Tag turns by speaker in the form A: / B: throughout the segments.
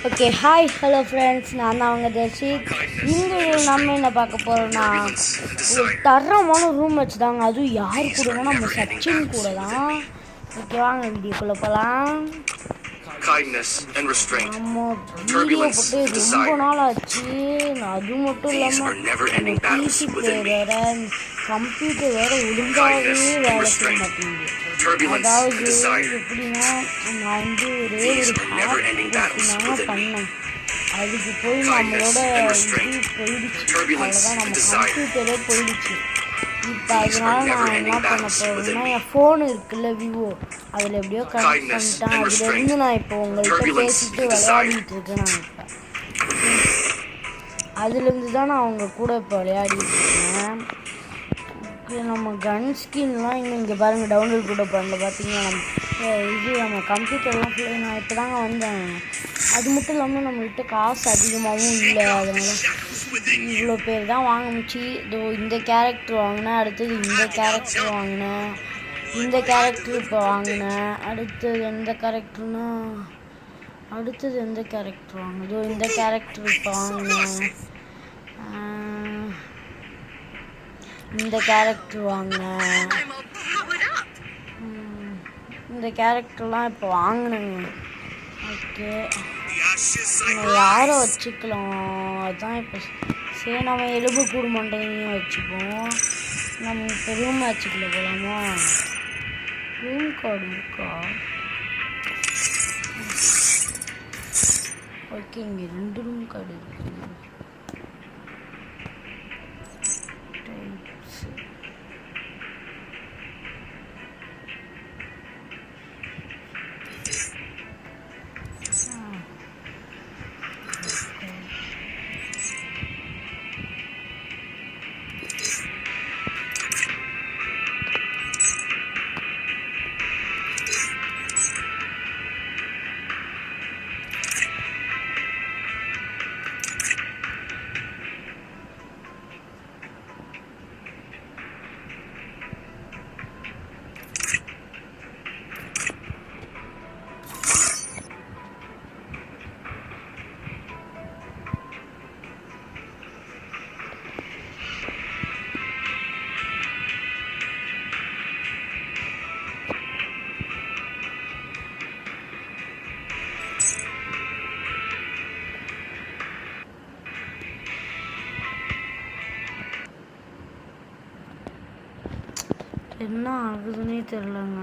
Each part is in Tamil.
A: ஓகே ஹாய் ஹலோ ஃப்ரெண்ட்ஸ், நான் தான் அவங்க தர்ஷித். இந்த நம்ம என்ன பார்க்க போகிறோம்னா, ஒரு தரமான ரூம் வச்சு தாங்க. அதுவும் யார் கூடனா நம்ம சச்சின் கூட தான். ஓகே வாங்க வீடியோக்குள்ளே போகலாம். நம்ம வீடியோ போட்டு ரொம்ப நாள் ஆச்சு. அது மட்டும் இல்லாமல் பிசி பிளேயர் வேறு, கம்ப்யூட்டர் வேறு ஒழுங்காகவே வேலை செய்ய மாட்டேங்குது. அதாவது எப்படின்னா, நான் வந்து ஒரே ஒரு ஹேக் பண்ணேன். அதுக்கு போய் நம்மளோட இது போயிடுச்சு. அவ்வளோதான், நம்ம கம்ப்யூட்டரே போயிடுச்சு. இப்போ அதனால நான் என்ன பண்ண போகிறேன்னா, என் ஃபோனு இருக்குல்ல விவோ, அதில் எப்படியோ கனெக்ட் பண்ணிட்டேன். அதுலேருந்து நான் இப்போ உங்கள்கிட்ட பேசிட்டு விளையாடிட்டு இருக்கேன். நான் இப்போ அதுலேருந்து தான் நான் அவங்க கூட இப்போ விளையாடிட்டு இருக்கேன். நம்ம கன் ஸ்கின்லாம் இன்னும் இங்கே பாருங்கள், டவுன்லோட் கூட பண்ணல. பார்த்தீங்கன்னா இது நம்ம கம்ப்யூட்டர்லாம் நான் இப்போ தாங்க வந்தேன். அது மட்டும் இல்லாமல் நம்மகிட்ட காசு அதிகமாகவும் இல்லை. அதனால் இவ்வளோ பேர் தான் வாங்கிச்சு. இதோ இந்த கேரக்டர் வாங்கினேன், அடுத்தது இந்த கேரக்டர் வாங்கினேன், இந்த கேரக்டர் இப்போ வாங்கினேன். அடுத்தது எந்த கேரக்டர்னா, அடுத்தது எந்த கேரக்டர் வாங்கினதோ இந்த கேரக்டர் இப்போ வாங்கினேன். இந்த கேரக்டர் வாங்கினேன். இந்த கேரக்டர்லாம் இப்போ வாங்கினேங்க. ஓகே, நம்ம யாரை வச்சுக்கலாம், அதுதான் இப்போ. சரி, நம்ம எலும்பு கூடு மண்டையும் வச்சுப்போம். நம்ம இப்போ ரூம் மேட்சுக்குள்ளே போகலாமா? ரூம் கார்டு இருக்கா? ஓகே, இங்கே 2 ரூம் கார்டு இருக்குது. என்ன ஆகுதுன்னே தெரிலங்க.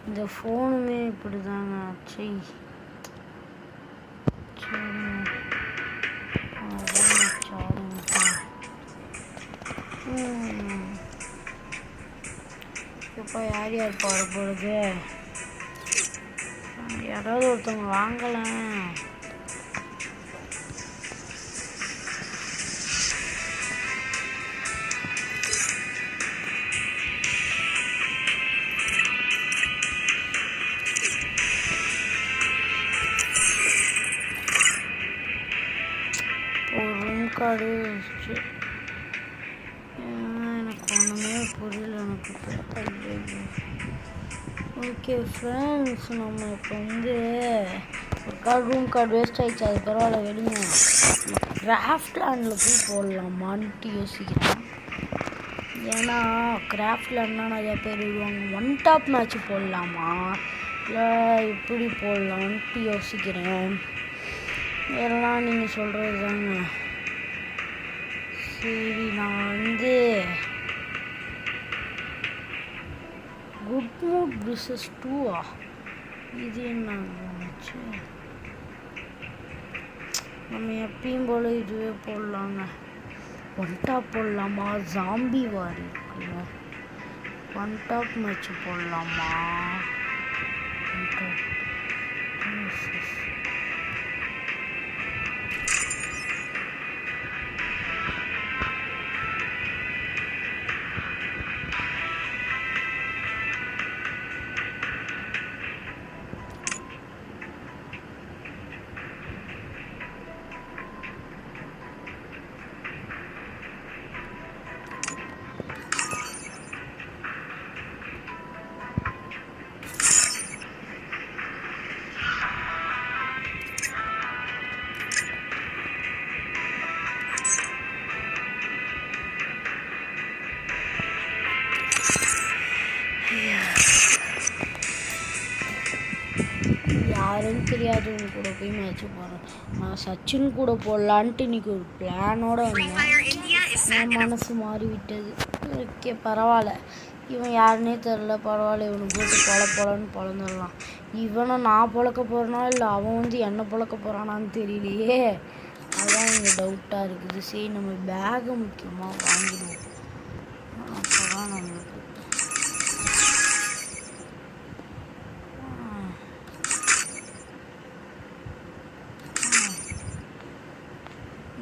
A: இந்த ஃபோனுமே இப்படி தாங்க. இப்போ யார் யார் போட போகிறது? யாராவது ஒருத்தவங்க வாங்கலாம். கார்டு எனக்கு ஒன்றுமே புரியல. எனக்கு ஓகே ஃப்ரெண்ட்ஸ், நம்ம இப்போ வந்து ஒரு கார்டு ரூம் கார்டு வேஸ்ட் ஆகிடுச்சு. அது பரவாயில்ல, விடுங்க. கிராஃப்ட் லேண்டில் போய் போடலாமான்ட்டு யோசிக்கிறேன். ஏன்னா கிராஃப்ட் லேண்ட்னால் நிறையா பேர் விடுவாங்க. 1 டாப் மேட்ச் போடலாமா இல்லை எப்படி போடலான்ட்டு யோசிக்கிறேன். எல்லாம் நீங்கள் சொல்கிறது தாங்க. சரி, நான் வந்து குட் மூட் விசஸ் 2 இது என்ன ஆச்சு? நம்ம எப்பயும் போல் இதுவே போடலாங்க. 1 டாப் போடலாமா? ஜாம்பி வார் இருக்குல்ல, 1 டாப் மேட்ச் போடலாமா? 1 டாப் யாருன்னு தெரியாதவங்க கூட போய் மேட்ச் போடுறேன். நான் சச்சின் கூட போடலான்ட்டு இன்னைக்கு ஒரு பிளானோட வந்தேன். மனசு மாறி விட்டது. ஓகே பரவாயில்ல, இவன் யாருன்னே தெரில, பரவாயில்ல, இவனுக்கு போட்டு பொழன்னு பொழந்துடலாம். இவனை நான் பொழக்க போகிறேனா இல்லை அவன் என்னை பொழக்க போகிறானான்னு தெரியலையே. அதுதான் இங்கே டவுட்டாக இருக்குது. சரி நம்ம பேகை முக்கியமாக வாங்கிடுவோம். அப்போ தான் நம்மளுக்கு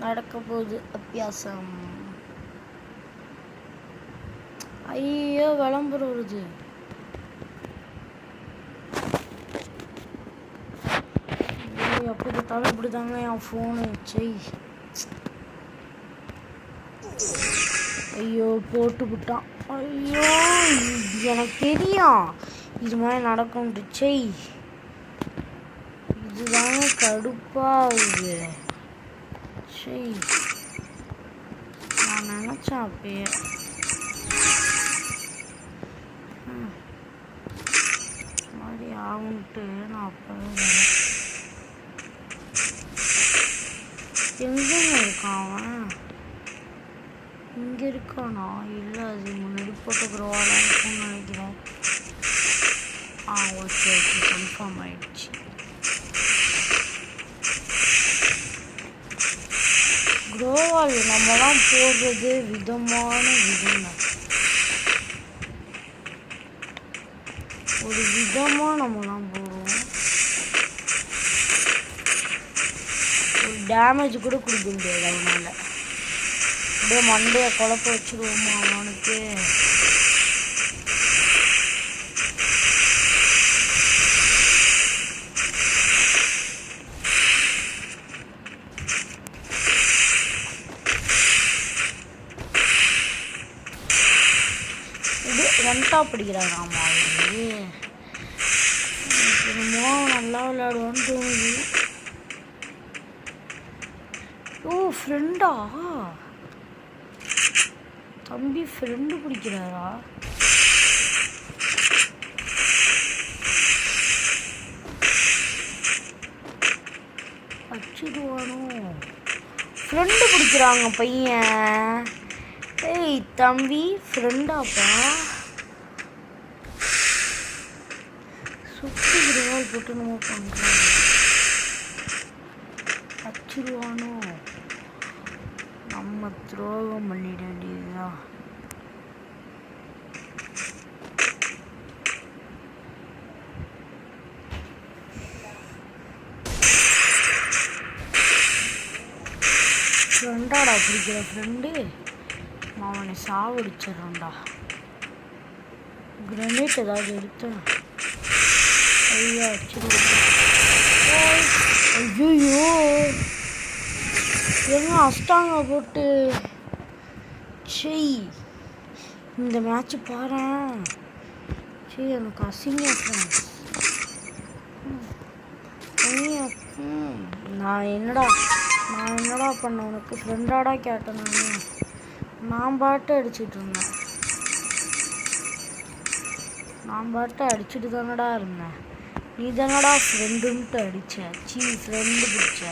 A: நடக்க போகுது அபியாசம். ஐயோ விளம்பரம் வருது. எப்படி பார்த்தாலும் இப்படி தாங்க என் ஃபோனு. ஐயோ போட்டு விட்டான். ஐயோ எனக்கு தெரியும் இது மாதிரி நடக்கும்ட்டு. இதுதாங்க கடுப்பாகுது. நான் நினச்சேன் அப்பயே. மாதிரி ஆகுன்ட்டு நான் அப்பவே எங்கேங்க இருக்கான் அவன்? இங்கே இருக்கானா? இல்லை, அது முன்னாடி போட்டோகிராவாக இருக்கும்னு நினைக்கிறேன். ஓகே கன்ஃபார்ம் ஆயிடுச்சு. குரோவால் நம்மலாம் போடுறது விதமான விதம், ஒரு விதமாக நம்மலாம் போடுவோம். ஒரு டேமேஜ் கூட கொடுக்க முடியாது அவனால். அப்படியே மண்டையை குழப்ப வச்சுருவோமா அவனுக்கு. இது ஒன்டா பிடிக்கிறாங்க. ஆமாம் அவரு என்னமோ நல்லா விளையாடுவான்னு தோணுது. ஃப்ரெண்டா? தம்பி ஃப்ரெண்டு பிடிக்கிறாரா? அச்சுடுவானோ? ஃப்ரெண்டு பிடிக்கிறாங்க பையன். ஏய் தம்பி ஃப்ரெண்டாப்பா. சுற்றி விடுவாள் போட்டு நம்ம பண்ணுறாங்க. அச்சுடுவானோ? நம்ம துரோகம் பண்ணிட வேண்டியதுதான். ஃப்ரெண்டாடா பிடிக்கிற ஃப்ரெண்டு. அவனை சாவடிச்சிடறான்டா. கிரனேட் ஏதாவது எடுத்தேன். ஐயா வச்சுருவோம். ஐயோ என்ன அஷ்டாங்க போட்டு. இந்த மேட்ச்சு பாரேன். எனக்கு அசிங்கம். நான் என்னடா பண்ண உனக்கு? ஃப்ரெண்டாடா கேட்டேன். நான் பாட்டு அடிச்சுட்டு இருந்தேன். நான் பாட்டு அடிச்சுட்டு தானடா இருந்தேன். நீ தானடா ஃப்ரெண்டுன்ட்டு அடிச்ச. ஃப்ரெண்டு பிடிச்ச.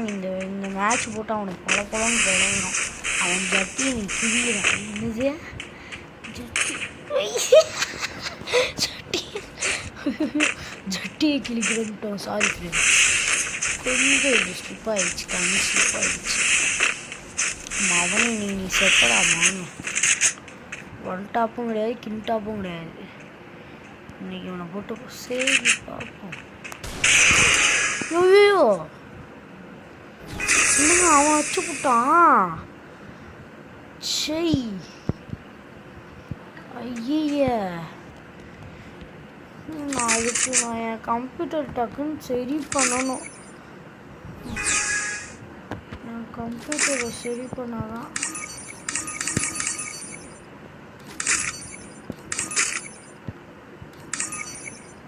A: இந்த மேட்ச் போட்டு அவனுக்கு பழப்பழம்னு தொடங்கணும். அவன் ஜட்டியை நீ கிழிகிறான். என்னது ஜட்டியை கிழிக்கிறேன்ட்டோம். சாரி ஃப்ரெண்ட், கொஞ்சம் ஸ்லிப் ஆகிடுச்சு. தண்ணி ஸ்லிப் ஆகிடுச்சு. அவனே நீ செட்டடா மாங்க. ஒன் டாப்பும் கிடையாது, கின் டாப்பும் கிடையாது. இன்னைக்கு இவனை போட்டு சரி பார்ப்போம். ஐயோ இல்லைங்க, அவன் வச்சு போட்டான். ஐய அதுக்கு நான் என் கம்ப்யூட்டர் டக்குன்னு சரி பண்ணணும். என் கம்ப்யூட்டரை சரி பண்ணாதான்.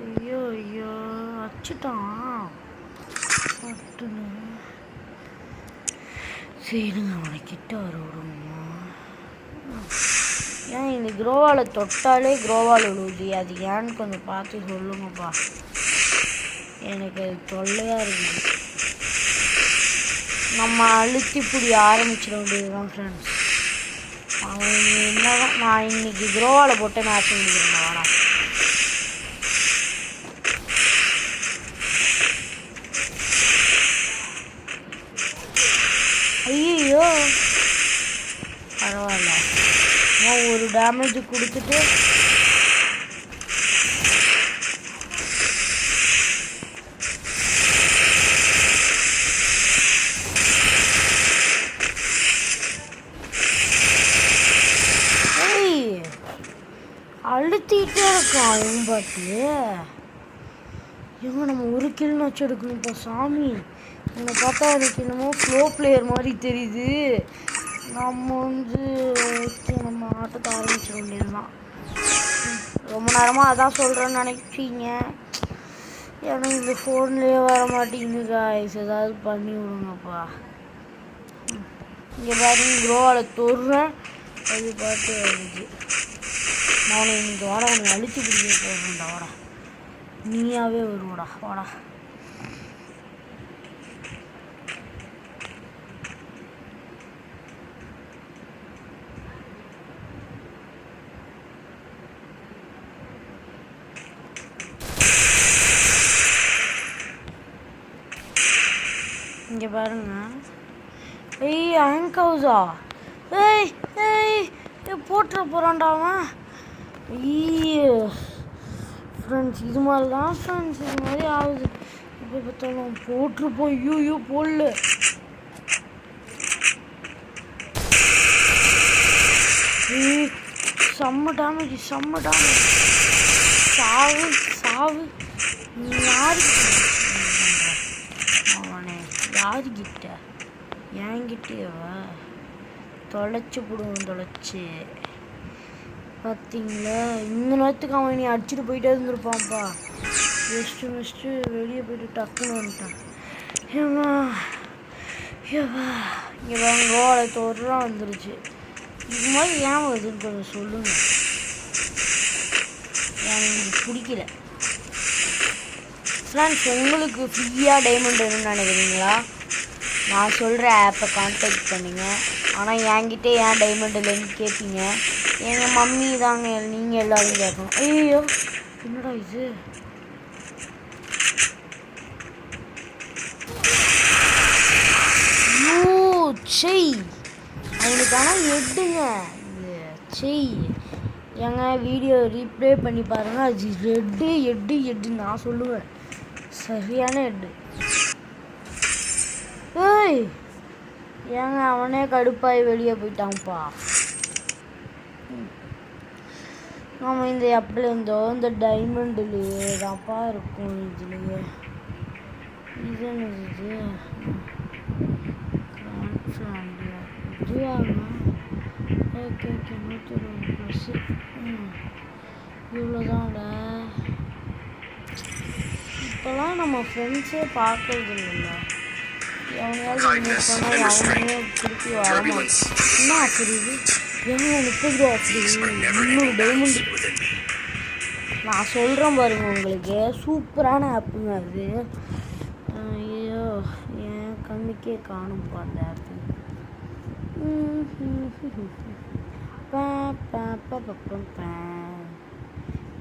A: ஐயோ வச்சுட்டான். சரிங்க, அவனை கிட்ட வர விடுமா? ஏன் இந்த க்ரோவாலை தொட்டாலே க்ரோவால் விழுவுது, அது ஏன்னு கொஞ்சம் பார்த்து சொல்லுங்கப்பா. எனக்கு அது தொல்லையாக இருக்குது. நம்ம அழுத்தி பிடி ஆரம்பிச்சிட வேண்டியதுதான் ஃப்ரெண்ட்ஸ். அவன் என்னதான் நான் இன்னைக்கு க்ரோவாலை போட்டு மேட்ச் முடிக்கிறேன். வாடா ஐயோ பரவாயில்ல, ஒரு டேமேஜ் கொடுத்துட்டு அழுத்திட்டே இருக்கான் இவன் பாட்டு. இவங்க நம்ம ஒரு கில் வச்சு எடுக்கணும்ப்பா சாமி. என்னை பார்த்தா எனக்கு என்னமோ ஃப்ளோ பிளேயர் மாதிரி தெரியுது. நம்ம நம்ம ஆட்டத்தை ஆரம்பிச்சிட வேண்டியதுதான். ரொம்ப நேரமாக அதான் சொல்கிறேன்னு நினைப்பீங்க. ஏன்னா இந்த ஃபோன்லேயே வர மாட்டேங்குது காய்ஸ், ஏதாவது பண்ணி விடுங்கப்பா. இங்கே பாருங்க க்ரோவால் தொடுறேன், அது பாட்டு வருது. நான் இன்னைக்கு வாடா உன்னை அழிச்சு பிடிக்க போகிறேன்டா. வாடா நீயாவே வருவாடா. வாடா இங்கே பாருங்க. ஏய் ஹேங்க் ஹவுஸா? ஏய் ஏய் போட்டுற போகிறான்டா அவன். ஃப்ரெண்ட்ஸ் இது மாதிரி தான் ஃப்ரெண்ட்ஸ், இது மாதிரி ஆகுது. இப்போ பார்த்தாலும் போட்டிருப்போம். ஐயோ போடல. செம்ம டேமேஜ் செம்ம டேமேஜ். சாவு சாவு. நீ யாருக்கிட்ட அவனே? யாருக்கிட்ட? என்கிட்டேவா? தொலைச்சி போடுவோம் தொலைச்சி. பார்த்தீங்களா இந்த நேரத்துக்கு அவன் நீ அடிச்சுட்டு போயிட்டே இருந்திருப்பான்ப்பா. மிஸ்ட்டு வெளியே போயிட்டு டக்குன்னு வந்துட்டான். ஏமா ஏவா இங்கே ரோலை தோறுலாம் வந்துருச்சு. இது மாதிரி ஏன் வருதுன்னு கொஞ்சம் சொல்லுங்கள். எனக்கு பிடிக்கல ஃப்ரெண்ட்ஸ். உங்களுக்கு ஃப்ரீயாக டைமண்ட் வேணும்னு நினைக்கிறீங்களா? நான் சொல்கிற ஆப்பை கான்டாக்ட் பண்ணுங்க. ஆனால் என்கிட்ட ஏன் டைமண்ட் இல்லைன்னு கேட்பீங்க. எங்கள் மம்மி தாங்க நீங்கள் எல்லோரும் கேட்கணும். ஐயோ என்னடா இது? செய் அவனுக்கு ஆனால் எட்டுங்க இது செய். ஏங்க வீடியோ ரீப்ளே பண்ணி பாருங்கள். அது எட்டு நான் சொல்லுவேன். சரியான எட்டு. ஏய் ஏங்க அவனே கடுப்பாய் வெளியே போயிட்டான்ப்பா. நம்ம இந்த எப்படில் இருந்தோ இந்த டைமண்ட்லேயே தான்ப்பா இருக்கும். இதுலேயே இது என்னது? இதுவாங்க ஓகே 120 இவ்வளோதான்டா. இப்போலாம் நம்ம ஃப்ரெண்ட்ஸே பார்க்கறது இல்லைல்ல. எவனையாவது சொன்னால் அவனே திருப்பி வரமாட்டான். என்ன புரியுது? 30 ரூபா அப்படி 300 டைமண்ட். நான் சொல்கிறேன் பாருங்க, உங்களுக்கு சூப்பரான ஆப்புங்க அது. ஐயோ என் கண்ணுக்கே காணும்ப்பா அந்த ஆப்பு.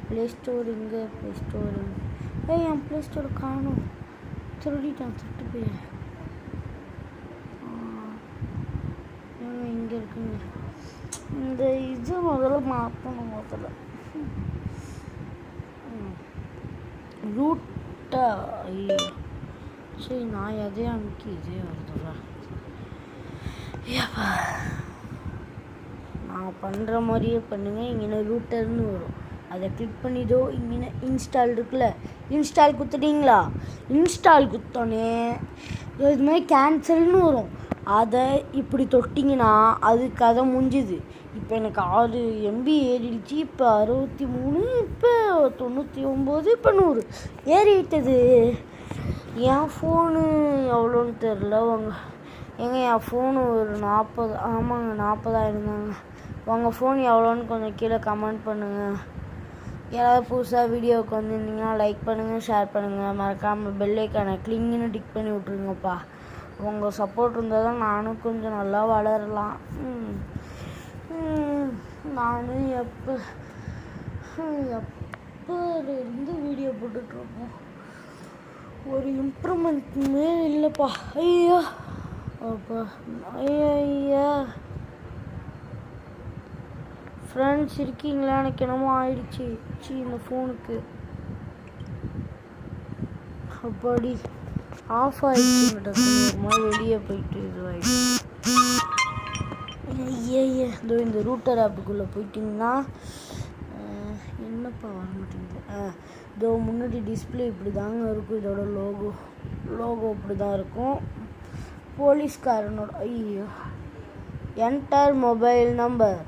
A: ப்ளே ஸ்டோர் இங்கே ப்ளே ஸ்டோரு. என் ப்ளே ஸ்டோர் காணும். திருடிட்டான் திட்டு போய். இங்கே இருக்குங்க. இந்த இது முதல்ல மாற்றணும். முதல்ல ரூட்டா. ஐயோ சரி நான் எதையும் அமுக்கி இதே வருதுடா. ஏப்பா நான் பண்ணுற மாதிரியே பண்ணுங்கள். இங்கே ரூட்டர்னு வரும், அதை கிளிக் பண்ணிதோ. இங்கே இன்ஸ்டால் இருக்குல்ல, இன்ஸ்டால் குத்துட்டிங்களா? இன்ஸ்டால் குத்தோன்னே இது மாதிரி கேன்சல்னு வரும். அதை இப்படி தொட்டிங்கன்னா அது கதை முடிஞ்சுது. இப்போ எனக்கு 6 MB ஏறிடுச்சு. இப்போ 63, இப்போ 99, இப்போ 100 ஏறிவிட்டது. என் ஃபோனு எவ்வளோன்னு தெரில. எங்கள் என் ஃபோனு ஒரு 40. ஆமாங்க 40,000 தாங்க. உங்கள் ஃபோன் எவ்வளோன்னு கொஞ்சம் கீழே கமெண்ட் பண்ணுங்கள். யாராவது புதுசாக வீடியோவுக்கு வந்திருந்தீங்கன்னா லைக் பண்ணுங்கள், ஷேர் பண்ணுங்கள். மறக்காமல் பெல் ஐக்கானை கிளிங்குன்னு டிக் பண்ணி விட்ருங்கப்பா. உங்கள் சப்போர்ட் இருந்தால் தான் நானும் கொஞ்சம் நல்லா வளரலாம். நானும் எப்போ இருந்து வீடியோ போட்டுட்ருக்கோம், ஒரு இம்ப்ரூவ்மெண்ட்டுமே இல்லைப்பா. ஐயா அப்பா ஐயா ஃப்ரெண்ட்ஸ் இருக்கீங்களா? எனக்கு என்னமோ ஆயிடுச்சு இந்த ஃபோனுக்கு. அப்படி ஆஃப் ஆகிடுச்சு. ஒரு மாதிரி வெளியே போயிட்டு இதுவாகிடுச்சு. ஐயா இதோ இந்த ரூட்டர் ஆப்புக்குள்ளே போயிட்டிங்கன்னா என்னப்பா வர மாட்டேங்குது. இதோ முன்னாடி டிஸ்பிளே இப்படி தாங்க இருக்கும். இதோட லோகோ இப்படி தான் இருக்கும். போலீஸ்காரனோட ஐயோ என்டர் மொபைல் நம்பர்.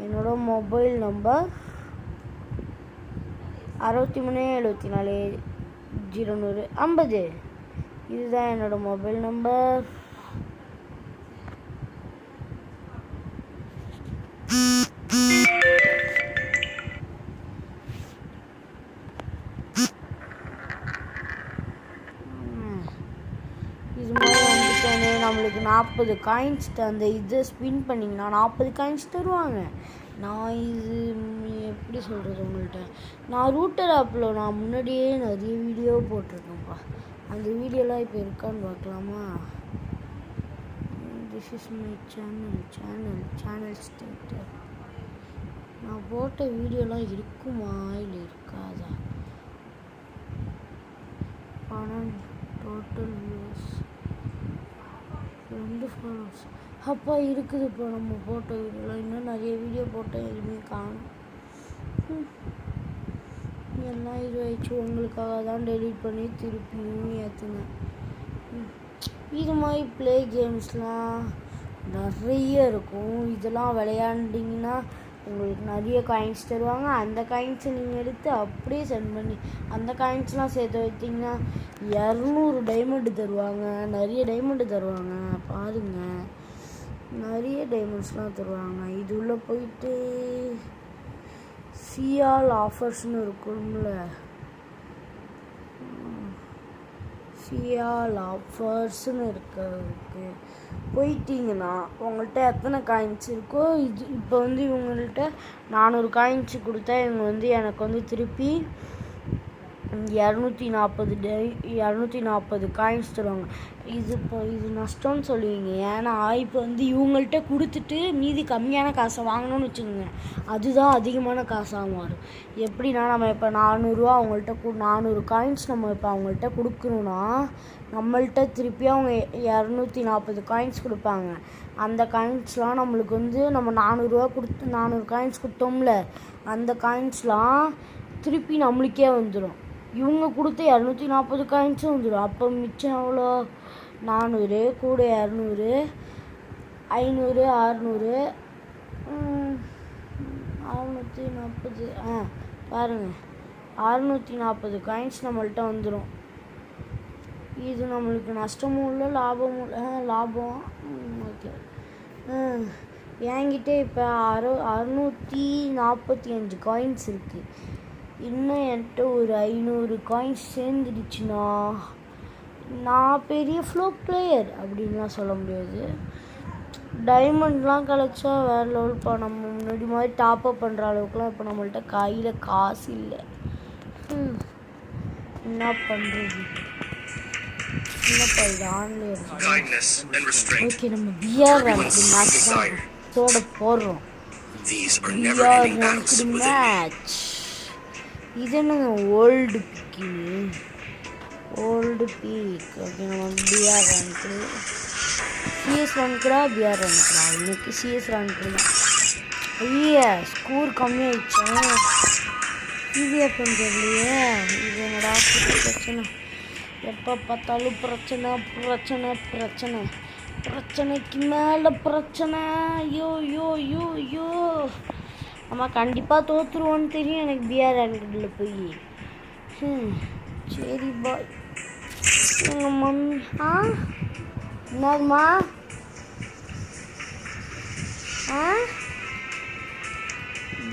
A: என்னோட மொபைல் நம்பர் 6374 இதுதான் என்னோட மொபைல் நம்பர். இது மாதிரி வந்துட்டு நம்மளுக்கு 40 காயின்ஸ் அந்த இதை ஸ்பின் பண்ணிங்கன்னா 40 காயின்ஸ் தருவாங்க. நான் இது எப்படி சொல்கிறது உங்கள்கிட்ட, நான் ரூட்டர் ஆப்பில் நான் முன்னாடியே நிறைய வீடியோ போட்டிருக்கேன்ப்பா. அந்த வீடியோலாம் இப்போ இருக்கான்னு பார்க்கலாமா? This is my channel stator. நான் போட்ட வீடியோலாம் இருக்குமா இல்லை இருக்காதா? பணம் டோட்டல் வியூஸ் 2 ஃபாலோவர்ஸ். அப்பா இருக்குது. இப்போ நம்ம போட்ட வீடியோலாம் இன்னும் நிறைய வீடியோ போட்டேன், எதுவுமே காணும். எல்லாம் இதுவாகிடுச்சு. உங்களுக்காக தான் டெலிட் பண்ணி திருப்பியும் ஏற்றுனேன். இது மாதிரி ப்ளே கேம்ஸ்லாம் நிறைய இருக்கும். இதெல்லாம் விளையாண்டிங்கன்னா உங்களுக்கு நிறைய காயின்ஸ் தருவாங்க. அந்த காயின்ஸை நீங்கள் எடுத்து அப்படியே சென்ட் பண்ணி அந்த காயின்ஸ்லாம் சேர்த்து வைத்திங்கன்னா 200 டைமண்டு தருவாங்க. நிறைய டைமண்டு தருவாங்க. பாருங்கள், நிறைய டைமண்ட்ஸ்லாம் தருவாங்க. இது உள்ளே போயிட்டு சிஆல் ஆஃபர்ஸ்னு இருக்கும்ல, சிஆல் ஆஃபர்ஸ்னு இருக்கிறதுக்கு போயிட்டீங்கன்னா உங்கள்கிட்ட எத்தனை காயின்ஸ் இருக்கோ இப்போ இவங்கள்ட்ட 400 காயின்ஸ் கொடுத்தா இவங்க எனக்கு திருப்பி 240 காயின்ஸ் தருவாங்க. இது நஷ்டம்னு சொல்லுவீங்க. ஏன்னா இப்போ இவங்கள்ட்ட கொடுத்துட்டு மீதி கம்மியான காசை வாங்கணும்னு வச்சுக்கோங்க, அதுதான் அதிகமான காசாக மாறும். எப்படின்னா நம்ம இப்போ 400 ரூபா அவங்கள்ட்ட 400 காயின்ஸ் நம்ம இப்போ அவங்கள்ட்ட கொடுக்குறோன்னா நம்மள்ட்ட திருப்பி அவங்க 240 காயின்ஸ் கொடுப்பாங்க. அந்த காயின்ஸ்லாம் நம்மளுக்கு நம்ம 400 ரூபா கொடுத்து 400 காயின்ஸ் கொடுத்தோம்ல, அந்த காயின்ஸ்லாம் திருப்பி நம்மளுக்கே வந்துடும். இவங்க கொடுத்த 240 காயின்ஸும் வந்துடும். அப்போ மிச்சம் எவ்வளோ? 400 கூட 200 500 600 640. பாருங்கள், 640 காயின்ஸ் நம்மள்ட்ட வந்துடும். இது நம்மளுக்கு நஷ்டமும் இல்லை லாபமும் இல்லை. லாபம் ஓகே. என்கிட்ட இப்போ 645 காயின்ஸ் இருக்குது. இன்னும் என்கிட்ட ஒரு 500 காயின்ஸ் சேர்ந்துடுச்சுன்னா நான் பெரிய ஃப்ளோ பிளேயர் அப்படின்லாம் சொல்ல முடியாது. டைமண்ட்லாம் கிடச்சா வேறு லெவல்ப்பா. நம்ம முன்னாடி மாதிரி டாப்அப் பண்ணுற அளவுக்குலாம் இப்போ நம்மள்ட்ட கையில் காசு இல்லை. என்ன பண்ணுறது? என்னப்பா இது ஆன்லைன்? ஓகே, நம்ம பிஆர் ரேங்க்டு மேட்ச் தான் தோட போடுறோம். BR ranked match. இது என்னங்க ஓல்டு பிக்கின்னு? Old peak. ஓகே, நம்ம பிஆர் ரேங்க்டு சிஎஸ் ரேங்க்டா பிஆர் ரேங்க்டா? இன்னைக்கு சிஎஸ் ரேங்க்டு தான். ஐயா ஸ்கோர் கம்மியாயிடுச்சா? ஈஸியாக பண்ணுறதுலையே. இது என்னடா பிரச்சனை? எப்போ பார்த்தாலும் பிரச்சனை பிரச்சனை பிரச்சனை பிரச்சனைக்கு மேலே பிரச்சனை. ஐயோ யோ யோ யோ நம்ம கண்டிப்பாக தோற்றுருவோன்னு தெரியும் எனக்கு பிஆர் ரேங்க்டில் போய். சரி பாய். எங்கள் மம்மி என்னதுமா?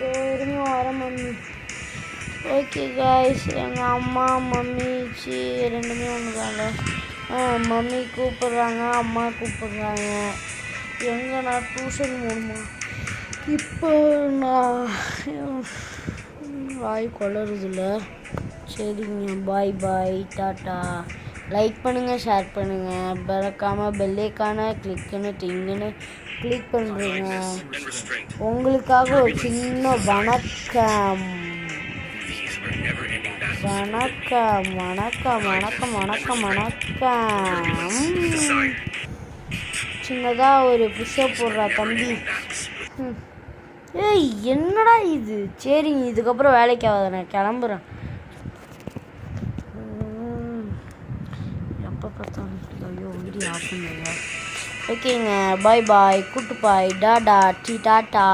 A: இருங்க வர மம்மி. ஓகே காய்ஸ், எங்கள் அம்மா மம்மி ரெண்டுமே ஒன்றுதாங்க. மம்மி கூப்பிட்றாங்க, அம்மா கூப்பிட்றாங்க. எங்கே நான் டியூஷன் போகணுமா? இப்போ நான் வாய் கொளருதில்ல. சரிங்க, பாய் பாய், டாட்டா. லைக் பண்ணுங்கள், ஷேர் பண்ணுங்கள், மறக்காமல் பெல்லைக்கான கிளிக்குன்னு டிங்குன்னு கிளிக் பண்ணுறீங்க. உங்களுக்காக ஒரு சின்ன வணக்கம். வணக்கம் வணக்கம் வணக்கம் வணக்கம் வணக்கம். சின்னதாக ஒரு புஷ்அப் போடுறா தம்பி. ஏய் என்னடா இது? சரிங்க, இதுக்கப்புறம் வேலைக்கு ஆகாத, நான் கிளம்புறேன். எப்போ பார்த்தாலும் ஐயோ வீடியோ ஆஃப் பண்ணுங்க. ஓகேங்க, பாய் பாய், குட்டு பாய், டாடா டி டாட்டா.